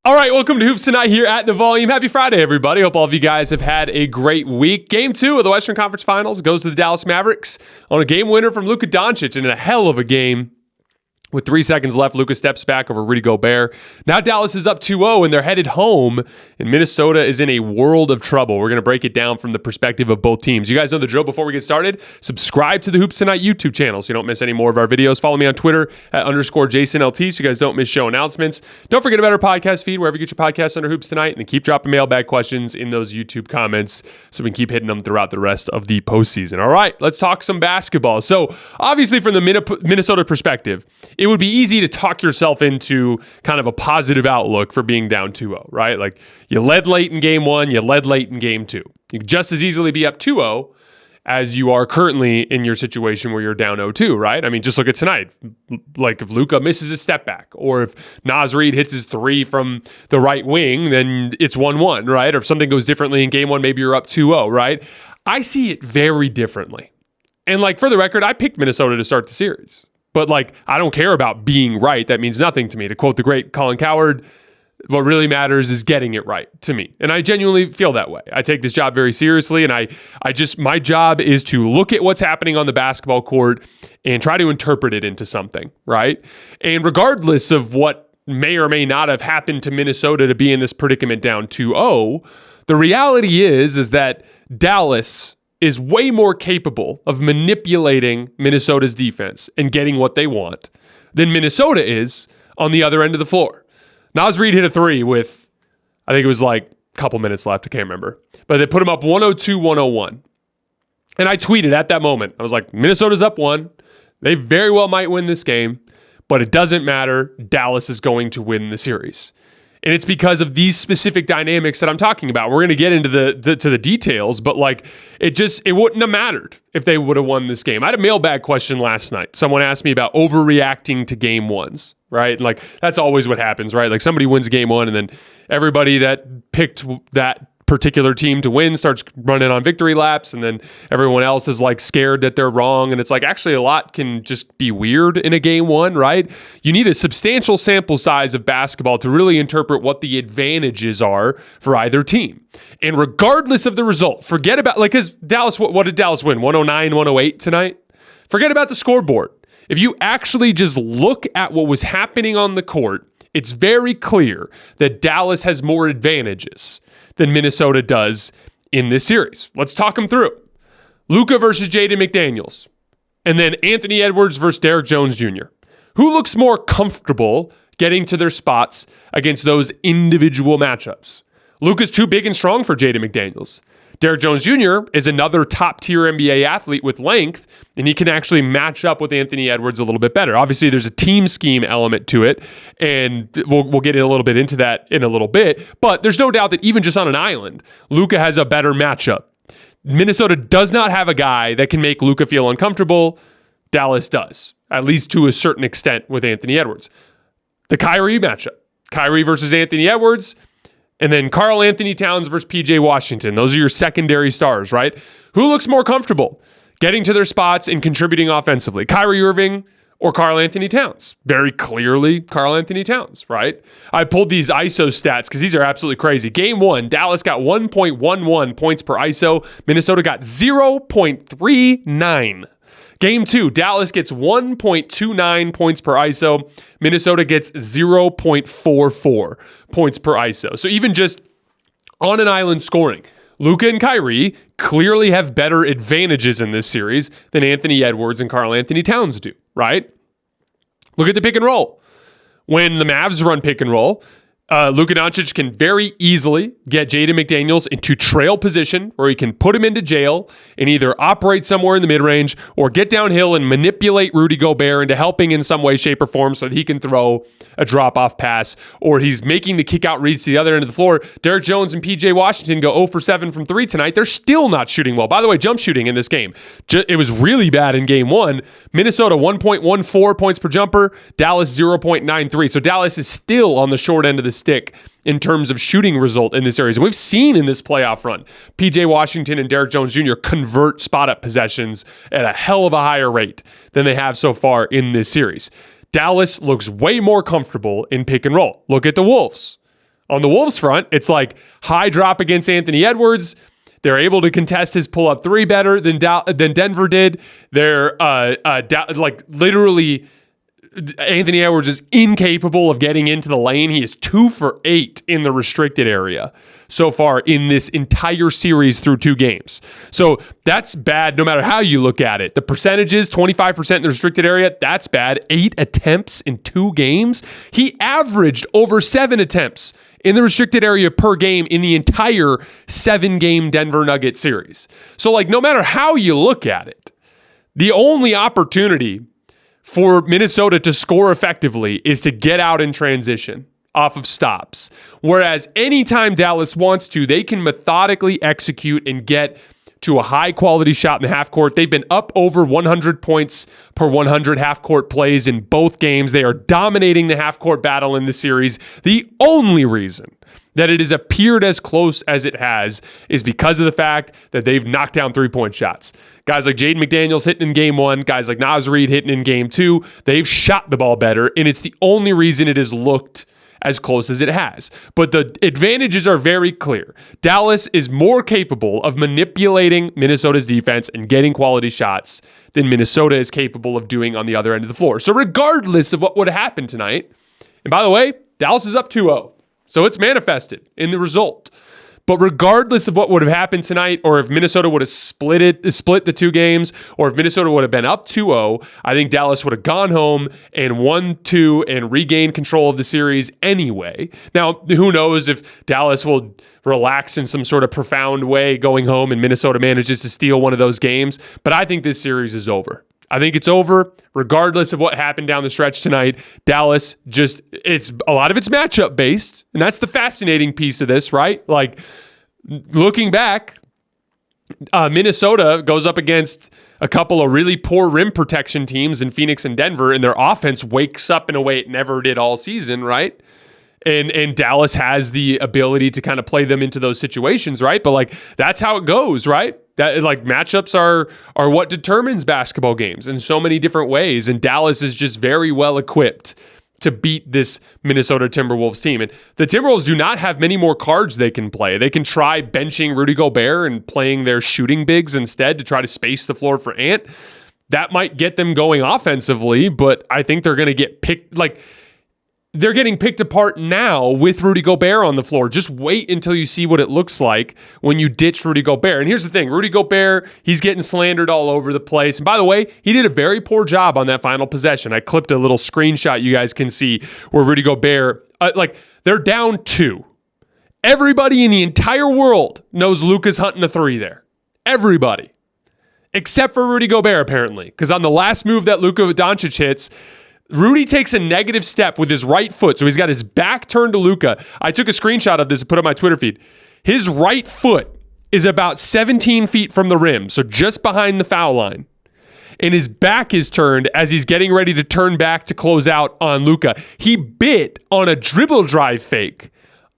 All right, welcome to Hoops Tonight here at The Volume. Happy Friday, everybody. Hope all of you guys have had a great week. Game 2 of the Western Conference Finals goes to the Dallas Mavericks on a game winner from Luka Doncic in a hell of a game. With 3 seconds left, Luka steps back over Rudy Gobert. Now Dallas is up 2-0, and they're headed home, and Minnesota is in a world of trouble. We're going to break it down from the perspective of both teams. You guys know the drill. Before we get started, subscribe to the Hoops Tonight YouTube channel so you don't miss any more of our videos. Follow me on Twitter at _JasonLT so you guys don't miss show announcements. Don't forget about our podcast feed, wherever you get your podcasts under Hoops Tonight, and then keep dropping mailbag questions in those YouTube comments so we can keep hitting them throughout the rest of the postseason. All right, let's talk some basketball. So, obviously, from the Minnesota perspective, it would be easy to talk yourself into kind of a positive outlook for being down 2-0, right? Like, you led late in game 1, you led late in game 2. You could just as easily be up 2-0 as you are currently in your situation where you're down 0-2, right? I mean, just look at tonight. Like, if Luka misses a step back, or if Naz Reid hits his 3 from the right wing, then it's 1-1, right? Or if something goes differently in game 1, maybe you're up 2-0, right? I see it very differently. And, like, for the record, I picked Minnesota to start the series. But, like, I don't care about being right. That means nothing to me. To quote the great Colin Cowherd, what really matters is getting it right to me. And I genuinely feel that way. I take this job very seriously, and my job is to look at what's happening on the basketball court and try to interpret it into something, right? And regardless of what may or may not have happened to Minnesota to be in this predicament down 2-0, the reality is that Dallas is way more capable of manipulating Minnesota's defense and getting what they want than Minnesota is on the other end of the floor. Naz Reid hit a 3 with, I think it was like a couple minutes left, I can't remember. But they put him up 102-101. And I tweeted at that moment, I was like, Minnesota's up 1. They very well might win this game, but it doesn't matter. Dallas is going to win the series. And it's because of these specific dynamics that I'm talking about. We're going to get into the details, but like it wouldn't have mattered if they would have won this game. I had a mailbag question last night. Someone asked me about overreacting to game ones, right? And like that's always what happens, right? Like somebody wins game 1 and then everybody that picked that particular team to win starts running on victory laps, and then everyone else is like scared that they're wrong. And it's like actually a lot can just be weird in a game 1, right? You need a substantial sample size of basketball to really interpret what the advantages are for either team. And regardless of the result, forget about like, because Dallas, what did Dallas win? 109, 108 tonight? Forget about the scoreboard. If you actually just look at what was happening on the court, it's very clear that Dallas has more advantages than Minnesota does in this series. Let's talk them through. Luka versus Jaden McDaniels, and then Anthony Edwards versus Derrick Jones Jr. Who looks more comfortable getting to their spots against those individual matchups? Luka's too big and strong for Jaden McDaniels. Derrick Jones Jr. is another top-tier NBA athlete with length, and he can actually match up with Anthony Edwards a little bit better. Obviously, there's a team scheme element to it, and we'll get a little bit into that in a little bit, but there's no doubt that even just on an island, Luka has a better matchup. Minnesota does not have a guy that can make Luka feel uncomfortable. Dallas does, at least to a certain extent with Anthony Edwards. The Kyrie matchup, Kyrie versus Anthony Edwards, and then Karl-Anthony Towns versus PJ Washington. Those are your secondary stars, right? Who looks more comfortable getting to their spots and contributing offensively? Kyrie Irving or Karl-Anthony Towns? Very clearly, Karl-Anthony Towns, right? I pulled these ISO stats because these are absolutely crazy. Game 1, Dallas got 1.11 points per ISO. Minnesota got 0.39. Game 2, Dallas gets 1.29 points per ISO. Minnesota gets 0.44 points per ISO. So even just on an island scoring, Luka and Kyrie clearly have better advantages in this series than Anthony Edwards and Karl-Anthony Towns do, right? Look at the pick and roll. When the Mavs run pick and roll, Luka Doncic can very easily get Jaden McDaniels into trail position where he can put him into jail and either operate somewhere in the mid-range or get downhill and manipulate Rudy Gobert into helping in some way, shape, or form so that he can throw a drop-off pass, or he's making the kick-out reads to the other end of the floor. Derrick Jones and PJ Washington go 0 for 7 from 3 tonight. They're still not shooting well. By the way, jump shooting in this game, it was really bad in game 1. Minnesota 1.14 points per jumper, Dallas 0.93. So Dallas is still on the short end of the stick in terms of shooting result in this series. And we've seen in this playoff run, PJ Washington and Derrick Jones Jr. convert spot-up possessions at a hell of a higher rate than they have so far in this series. Dallas looks way more comfortable in pick and roll. Look at the Wolves. On the Wolves front, it's like high drop against Anthony Edwards. They're able to contest his pull-up three better than Denver did. They're literally, Anthony Edwards is incapable of getting into the lane. He is 2 for 8 in the restricted area so far in this entire series through 2 games. So that's bad no matter how you look at it. The percentages, 25% in the restricted area, that's bad. 8 attempts in 2 games. He averaged over 7 attempts in the restricted area per game in the entire 7-game Denver Nuggets series. So no matter how you look at it, the only opportunity for Minnesota to score effectively is to get out in transition off of stops. Whereas anytime Dallas wants to, they can methodically execute and get to a high-quality shot in the half court. They've been up over 100 points per 100 half-court plays in both games. They are dominating the half-court battle in the series. The only reason that it has appeared as close as it has is because of the fact that they've knocked down three-point shots. Guys like Jaden McDaniels hitting in game 1, guys like Naz Reid hitting in game 2, they've shot the ball better, and it's the only reason it has looked as close as it has. But the advantages are very clear. Dallas is more capable of manipulating Minnesota's defense and getting quality shots than Minnesota is capable of doing on the other end of the floor. So regardless of what would happen tonight, and by the way, Dallas is up 2-0. So it's manifested in the result. But regardless of what would have happened tonight, or if Minnesota would have split the 2 games, or if Minnesota would have been up 2-0, I think Dallas would have gone home and won 2 and regained control of the series anyway. Now, who knows if Dallas will relax in some sort of profound way going home and Minnesota manages to steal one of those games. But I think this series is over. I think it's over, regardless of what happened down the stretch tonight. Dallas it's a lot of it's matchup based, and that's the fascinating piece of this, right? Looking back, Minnesota goes up against a couple of really poor rim protection teams in Phoenix and Denver, and their offense wakes up in a way it never did all season, right? And Dallas has the ability to kind of play them into those situations, right? But that's how it goes, right? That matchups are what determines basketball games in so many different ways. And Dallas is just very well equipped to beat this Minnesota Timberwolves team. And the Timberwolves do not have many more cards they can play. They can try benching Rudy Gobert and playing their shooting bigs instead to try to space the floor for Ant. That might get them going offensively, but I think they're going to get picked. They're getting picked apart now with Rudy Gobert on the floor. Just wait until you see what it looks like when you ditch Rudy Gobert. And here's the thing, Rudy Gobert, he's getting slandered all over the place. And by the way, he did a very poor job on that final possession. I clipped a little screenshot you guys can see where Rudy Gobert, they're down 2. Everybody in the entire world knows Luka's hunting a 3 there. Everybody. Except for Rudy Gobert, apparently. Because on the last move that Luka Doncic hits, Rudy takes a negative step with his right foot, so he's got his back turned to Luka. I took a screenshot of this and put it on my Twitter feed. His right foot is about 17 feet from the rim, so just behind the foul line. And his back is turned as he's getting ready to turn back to close out on Luka. He bit on a dribble drive fake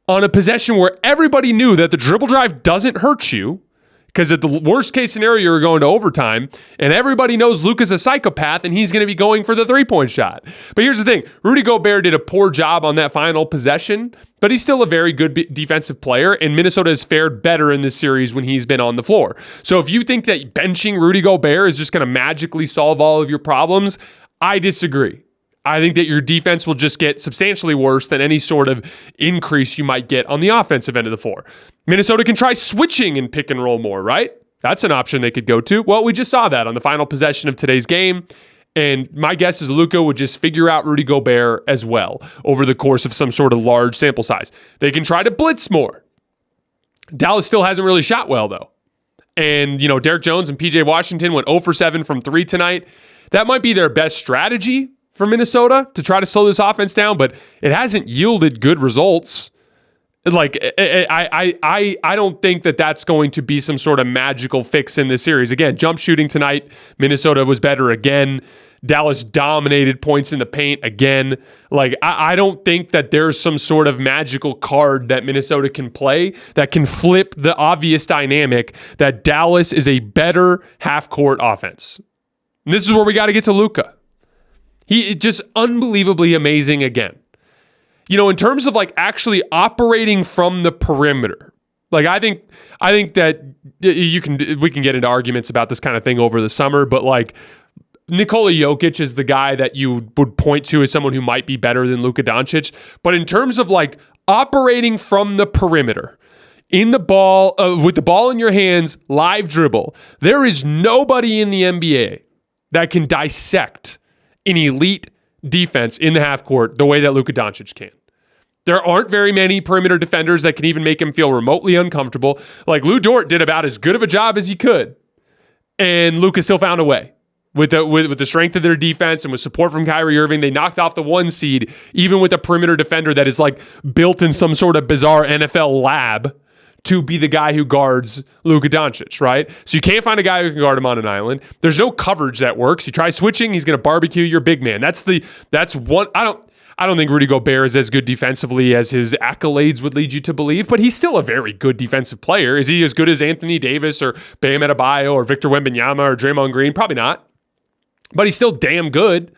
on a possession where everybody knew that the dribble drive doesn't hurt you, because at the worst case scenario, you're going to overtime, and everybody knows Luka's a psychopath, and he's going to be going for the three-point shot. But here's the thing. Rudy Gobert did a poor job on that final possession, but he's still a very good defensive player, and Minnesota has fared better in this series when he's been on the floor. So if you think that benching Rudy Gobert is just going to magically solve all of your problems, I disagree. I think that your defense will just get substantially worse than any sort of increase you might get on the offensive end of the floor. Minnesota can try switching and pick and roll more, right? That's an option they could go to. Well, we just saw that on the final possession of today's game. And my guess is Luka would just figure out Rudy Gobert as well over the course of some sort of large sample size. They can try to blitz more. Dallas still hasn't really shot well, though. And, Derek Jones and PJ Washington went 0 for 7 from 3 tonight. That might be their best strategy for Minnesota to try to slow this offense down, but it hasn't yielded good results. I don't think that that's going to be some sort of magical fix in this series. Again, jump shooting tonight, Minnesota was better again. Dallas dominated points in the paint again. I don't think that there's some sort of magical card that Minnesota can play that can flip the obvious dynamic that Dallas is a better half-court offense. And this is where we got to get to Luka. He is just unbelievably amazing again. in terms of like actually operating from the perimeter. Like I think that we can get into arguments about this kind of thing over the summer, but like Nikola Jokic is the guy that you would point to as someone who might be better than Luka Doncic. But in terms of like operating from the perimeter, in the ball, with the ball in your hands, live dribble, there is nobody in the NBA that can dissect an elite defense in the half court the way that Luka Doncic can. There aren't very many perimeter defenders that can even make him feel remotely uncomfortable. Like Lou Dort did about as good of a job as he could, and Luka still found a way. With the strength of their defense and with support from Kyrie Irving, they knocked off the 1 seed, even with a perimeter defender that is like built in some sort of bizarre NFL lab to be the guy who guards Luka Doncic, right? So you can't find a guy who can guard him on an island. There's no coverage that works. You try switching, he's going to barbecue your big man. That's one. I don't think Rudy Gobert is as good defensively as his accolades would lead you to believe, but he's still a very good defensive player. Is he as good as Anthony Davis or Bam Adebayo or Victor Wembanyama or Draymond Green? Probably not. But he's still damn good.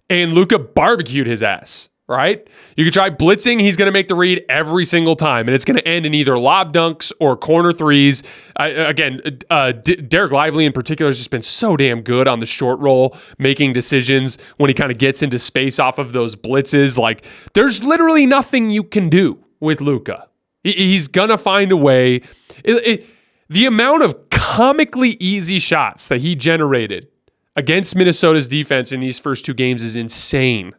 And Luka barbecued his ass, right? You can try blitzing. He's going to make the read every single time. And it's going to end in either lob dunks or corner threes. Derek Lively in particular has just been so damn good on the short roll, making decisions when he kind of gets into space off of those blitzes. Like, there's literally nothing you can do with Luka. He's going to find a way. The amount of comically easy shots that he generated against Minnesota's defense in these first 2 games is insane.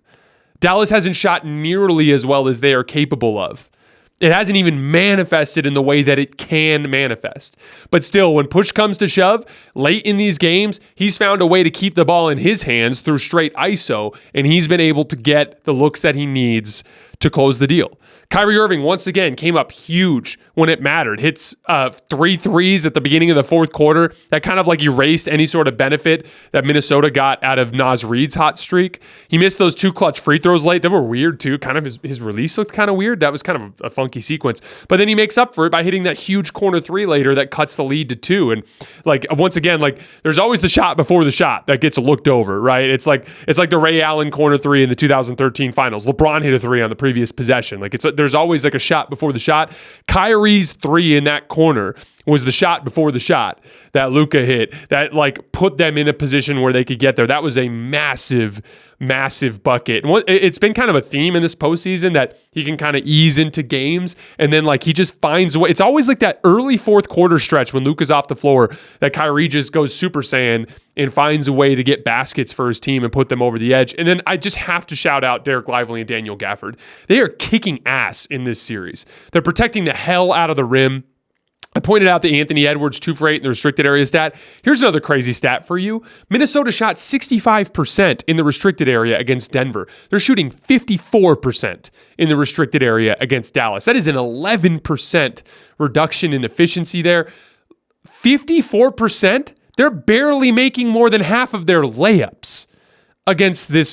Dallas hasn't shot nearly as well as they are capable of. It hasn't even manifested in the way that it can manifest. But still, when push comes to shove, late in these games, he's found a way to keep the ball in his hands through straight ISO, and he's been able to get the looks that he needs to close the deal. Kyrie Irving, once again, came up huge when it mattered. Hits 3 threes at the beginning of the fourth quarter. That kind of like erased any sort of benefit that Minnesota got out of Naz Reid's hot streak. He missed those 2 clutch free throws late. They were weird too. Kind of his release looked kind of weird. That was kind of a funky sequence. But then he makes up for it by hitting that huge corner 3 later that cuts the lead to 2. And like once again, like there's always the shot before the shot that gets looked over, right? It's like the Ray Allen corner 3 in the 2013 finals. LeBron hit a 3 on the previous possession. Like there's always like a shot before the shot. Kyrie's 3 in that corner was the shot before the shot that Luka hit that like put them in a position where they could get there. That was a massive bucket. And it's been kind of a theme in this postseason that he can kind of ease into games and then like he just finds a way. It's always like that early fourth quarter stretch when Luka's off the floor that Kyrie just goes Super Saiyan and finds a way to get baskets for his team and put them over the edge. And then I just have to shout out Derek Lively and Daniel Gafford. They are kicking ass in this series. They're protecting the hell out of the rim. I pointed out the Anthony Edwards 2 for 8 in the restricted area stat. Here's another crazy stat for you. Minnesota shot 65% in the restricted area against Denver. They're shooting 54% in the restricted area against Dallas. That is an 11% reduction in efficiency there. 54%? They're barely making more than half of their layups against this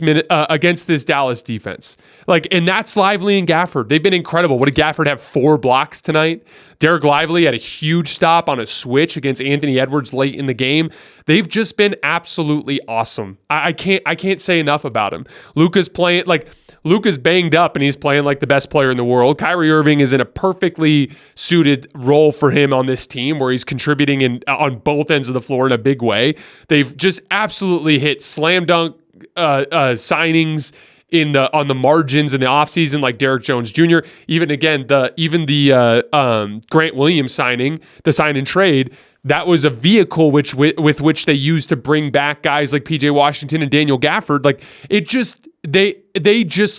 Dallas defense. Like, and that's Lively and Gafford. They've been incredible. What did Gafford have? 4 blocks tonight? Derek Lively had a huge stop on a switch against Anthony Edwards late in the game. They've just been absolutely awesome. I can't say enough about him. Luka's banged up and he's playing like the best player in the world. Kyrie Irving is in a perfectly suited role for him on this team where he's contributing on both ends of the floor in a big way. They've just absolutely hit slam dunk signings on the margins in the offseason, like Derek Jones Jr. Even the Grant Williams signing, the sign and trade, that was a vehicle with which they used to bring back guys like PJ Washington and Daniel Gafford. Like they just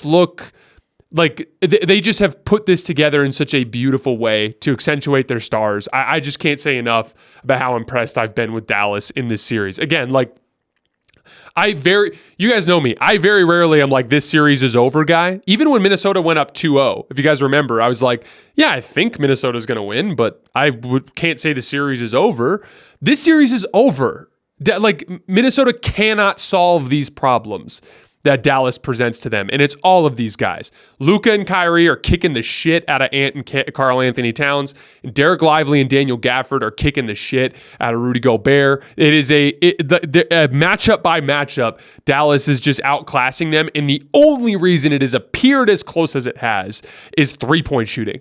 look like they just have put this together in such a beautiful way to accentuate their stars. I just can't say enough about how impressed I've been with Dallas in this series. Again, like you guys know me. I very rarely am like, this series is over guy. Even when Minnesota went up 2-0, if you guys remember, I was like, yeah, I think Minnesota's going to win, but can't say the series is over. This series is over. Like, Minnesota cannot solve these problems. that Dallas presents to them. And it's all of these guys. Luka and Kyrie are kicking the shit out of Ant and Karl-Anthony Towns. And Derek Lively and Daniel Gafford are kicking the shit out of Rudy Gobert. It is a matchup by matchup. Dallas is just outclassing them. And the only reason it has appeared as close as it has is 3-point shooting.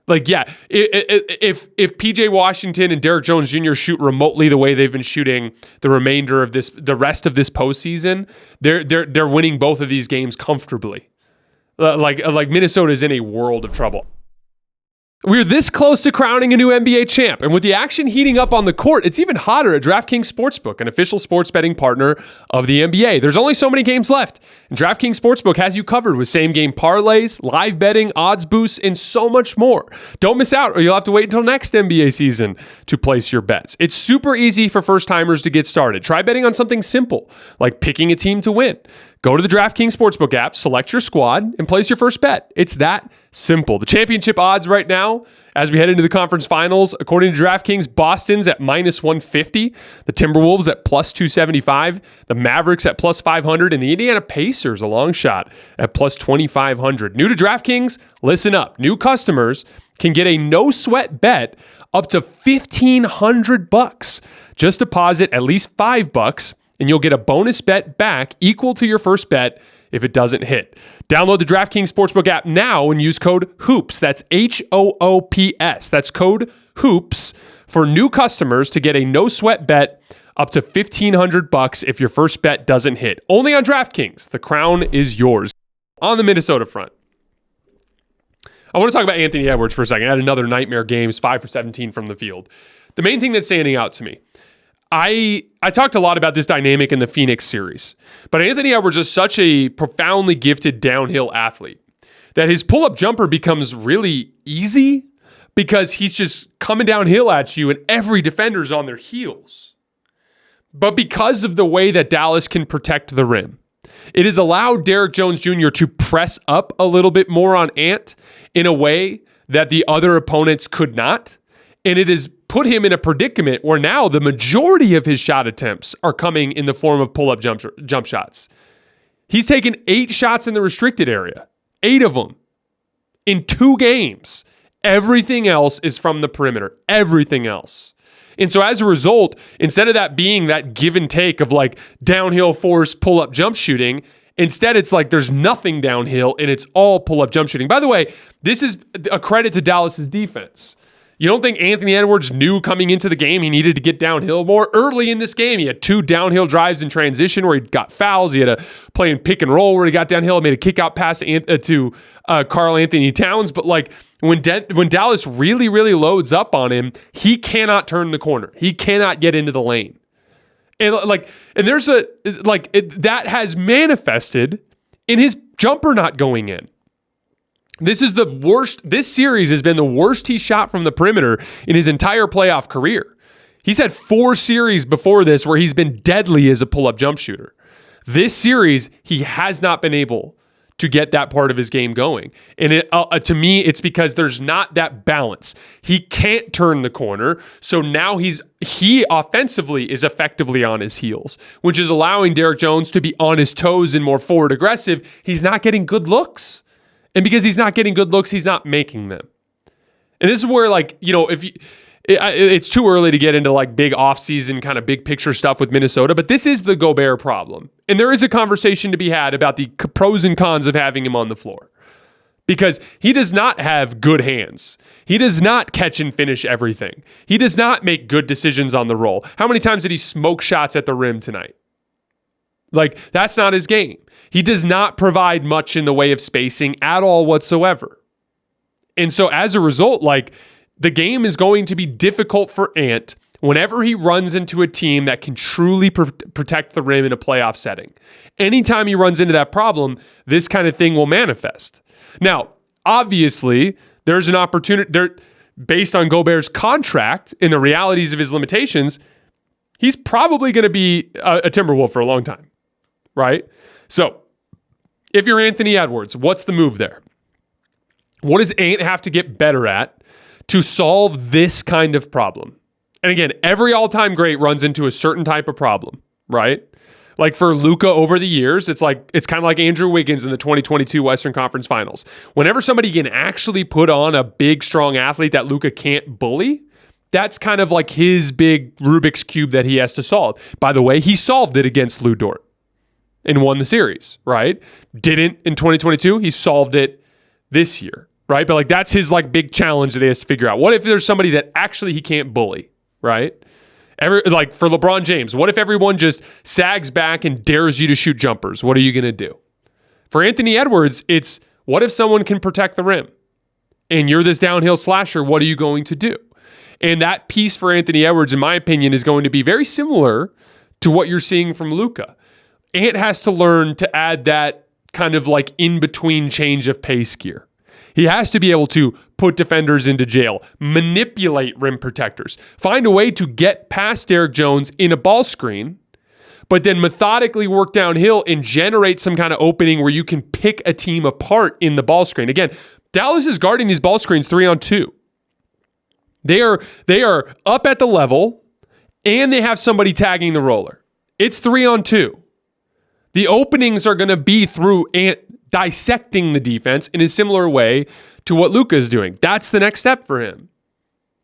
Like, yeah, if PJ Washington and Derek Jones Jr. shoot remotely the way they've been shooting the rest of this postseason, they're winning both of these games comfortably. Like Minnesota is in a world of trouble. We're this close to crowning a new NBA champ, and with the action heating up on the court, it's even hotter at DraftKings Sportsbook, an official sports betting partner of the NBA. There's only so many games left, and DraftKings Sportsbook has you covered with same-game parlays, live betting, odds boosts, and so much more. Don't miss out, or you'll have to wait until next NBA season to place your bets. It's super easy for first-timers to get started. Try betting on something simple, like picking a team to win. Go to the DraftKings Sportsbook app, select your squad, and place your first bet. It's that simple. The championship odds right now, as we head into the conference finals, according to DraftKings, Boston's at -150, the Timberwolves at +275, the Mavericks at +500, and the Indiana Pacers, a long shot, at +2,500. New to DraftKings, listen up. New customers can get a no-sweat bet up to $1,500. Just deposit at least $5, and you'll get a bonus bet back equal to your first bet if it doesn't hit. Download the DraftKings Sportsbook app now and use code HOOPS. That's HOOPS. That's code HOOPS for new customers to get a no-sweat bet up to $1,500 if your first bet doesn't hit. Only on DraftKings. The crown is yours. On the Minnesota front, I want to talk about Anthony Edwards for a second. I had another nightmare game, 5 for 17 from the field. The main thing that's standing out to me, I talked a lot about this dynamic in the Phoenix series, but Anthony Edwards is such a profoundly gifted downhill athlete that his pull-up jumper becomes really easy because he's just coming downhill at you and every defender's on their heels. But because of the way that Dallas can protect the rim, it has allowed Derek Jones Jr. to press up a little bit more on Ant in a way that the other opponents could not. And it has put him in a predicament where now the majority of his shot attempts are coming in the form of pull-up jump shots. He's taken 8 shots in the restricted area, 8 of them in 2 games. Everything else is from the perimeter, everything else. And so as a result, instead of that being that give and take of like downhill force pull-up jump shooting, instead it's like there's nothing downhill and it's all pull-up jump shooting. By the way, this is a credit to Dallas's defense. You don't think Anthony Edwards knew coming into the game he needed to get downhill more? Early in this game, he had 2 downhill drives in transition where he got fouls. He had a play in pick and roll where he got downhill and made a kick-out pass to Karl-Anthony Towns. But like when Dallas really, really loads up on him, he cannot turn the corner. He cannot get into the lane. And that has manifested in his jumper not going in. This is the worst. This series has been the worst he shot from the perimeter in his entire playoff career. He's had 4 series before this where he's been deadly as a pull-up jump shooter. This series, he has not been able to get that part of his game going. And to me, it's because there's not that balance. He can't turn the corner. So now he offensively is effectively on his heels, which is allowing Derek Jones to be on his toes and more forward aggressive. He's not getting good looks. And because he's not getting good looks, he's not making them. And this is where, like, you know, it's too early to get into like big offseason kind of big picture stuff with Minnesota, but this is the Gobert problem. And there is a conversation to be had about the pros and cons of having him on the floor. Because he does not have good hands. He does not catch and finish everything. He does not make good decisions on the roll. How many times did he smoke shots at the rim tonight? Like, that's not his game. He does not provide much in the way of spacing at all whatsoever. And so as a result, like, the game is going to be difficult for Ant whenever he runs into a team that can truly protect the rim in a playoff setting. Anytime he runs into that problem, this kind of thing will manifest. Now, obviously, there's an opportunity there based on Gobert's contract and the realities of his limitations. He's probably going to be a Timberwolf for a long time, right? So, if you're Anthony Edwards, what's the move there? What does Ant have to get better at to solve this kind of problem? And again, every all-time great runs into a certain type of problem, right? Like for Luka over the years, it's kind of like Andrew Wiggins in the 2022 Western Conference Finals. Whenever somebody can actually put on a big, strong athlete that Luka can't bully, that's kind of like his big Rubik's Cube that he has to solve. By the way, he solved it against Lou Dort and won the series, right? Didn't in 2022. He solved it this year, right? But like that's his like big challenge that he has to figure out. What if there's somebody that actually he can't bully, right? Like for LeBron James, what if everyone just sags back and dares you to shoot jumpers? What are you going to do? For Anthony Edwards, it's what if someone can protect the rim and you're this downhill slasher? What are you going to do? And that piece for Anthony Edwards, in my opinion, is going to be very similar to what you're seeing from Luka. Ant has to learn to add that kind of like in-between change of pace gear. He has to be able to put defenders into jail, manipulate rim protectors, find a way to get past Derrick Jones in a ball screen, but then methodically work downhill and generate some kind of opening where you can pick a team apart in the ball screen. Again, Dallas is guarding these ball screens 3-on-2. They are up at the level, and they have somebody tagging the roller. It's 3-on-2. The openings are going to be through dissecting the defense in a similar way to what Luka is doing. That's the next step for him.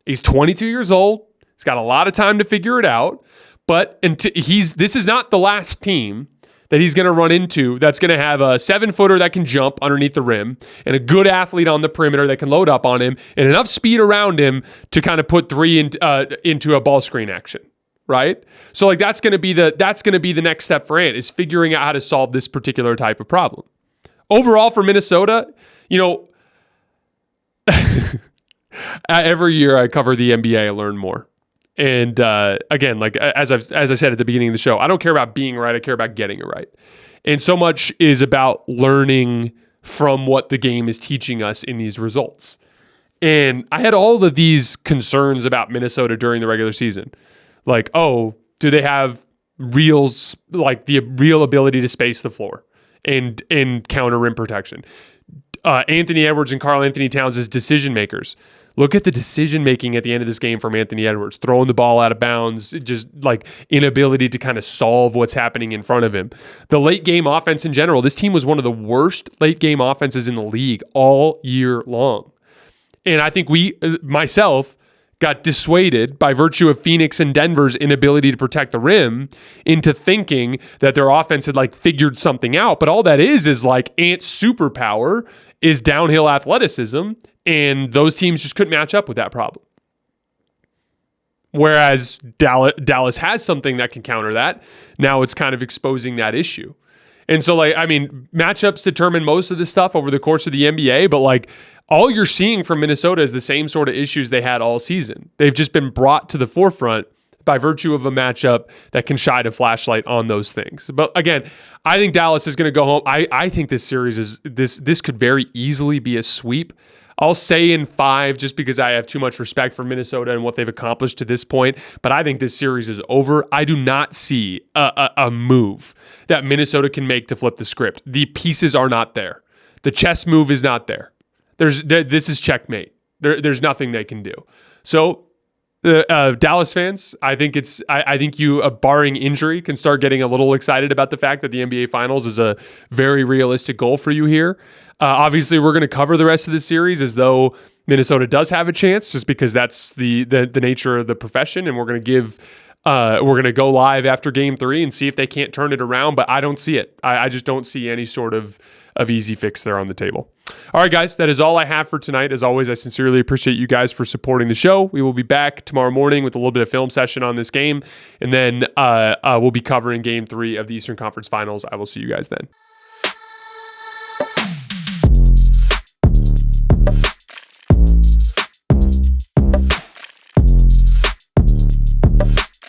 He's 22 years old. He's got a lot of time to figure it out. But this is not the last team that he's going to run into that's going to have a 7-footer that can jump underneath the rim and a good athlete on the perimeter that can load up on him and enough speed around him to kind of put three into a ball screen action, right? So like that's going to be the next step for Ant, is figuring out how to solve this particular type of problem. Overall for Minnesota, every year I cover the NBA, I learn more. And again, like as I said at the beginning of the show, I don't care about being right. I care about getting it right. And so much is about learning from what the game is teaching us in these results. And I had all of these concerns about Minnesota during the regular season. Like, oh, do they have the real ability to space the floor and counter rim protection? Anthony Edwards and Karl-Anthony Towns as decision makers. Look at the decision-making at the end of this game from Anthony Edwards, throwing the ball out of bounds, just like inability to kind of solve what's happening in front of him. The late-game offense in general, this team was one of the worst late-game offenses in the league all year long. And I think myself, got dissuaded by virtue of Phoenix and Denver's inability to protect the rim into thinking that their offense had like figured something out. But all that is like Ant's superpower is downhill athleticism, and those teams just couldn't match up with that problem. Whereas Dallas has something that can counter that. Now it's kind of exposing that issue. And so, matchups determine most of this stuff over the course of the NBA, but all you're seeing from Minnesota is the same sort of issues they had all season. They've just been brought to the forefront by virtue of a matchup that can shine a flashlight on those things. But again, I think Dallas is going to go home. I think this series this could very easily be a sweep. I'll say in 5 just because I have too much respect for Minnesota and what they've accomplished to this point, but I think this series is over. I do not see a move that Minnesota can make to flip the script. The pieces are not there. The chess move is not there. This is checkmate. There's nothing they can do. So Dallas fans, I think you, barring injury, can start getting a little excited about the fact that the NBA Finals is a very realistic goal for you here. Obviously, we're going to cover the rest of the series as though Minnesota does have a chance, just because that's the nature of the profession, and we're going to go live after Game 3 and see if they can't turn it around. But I don't see it. I just don't see any sort of easy fix there on the table. All right, guys, that is all I have for tonight. As always, I sincerely appreciate you guys for supporting the show. We will be back tomorrow morning with a little bit of film session on this game, and then we'll be covering Game 3 of the Eastern Conference Finals. I will see you guys then.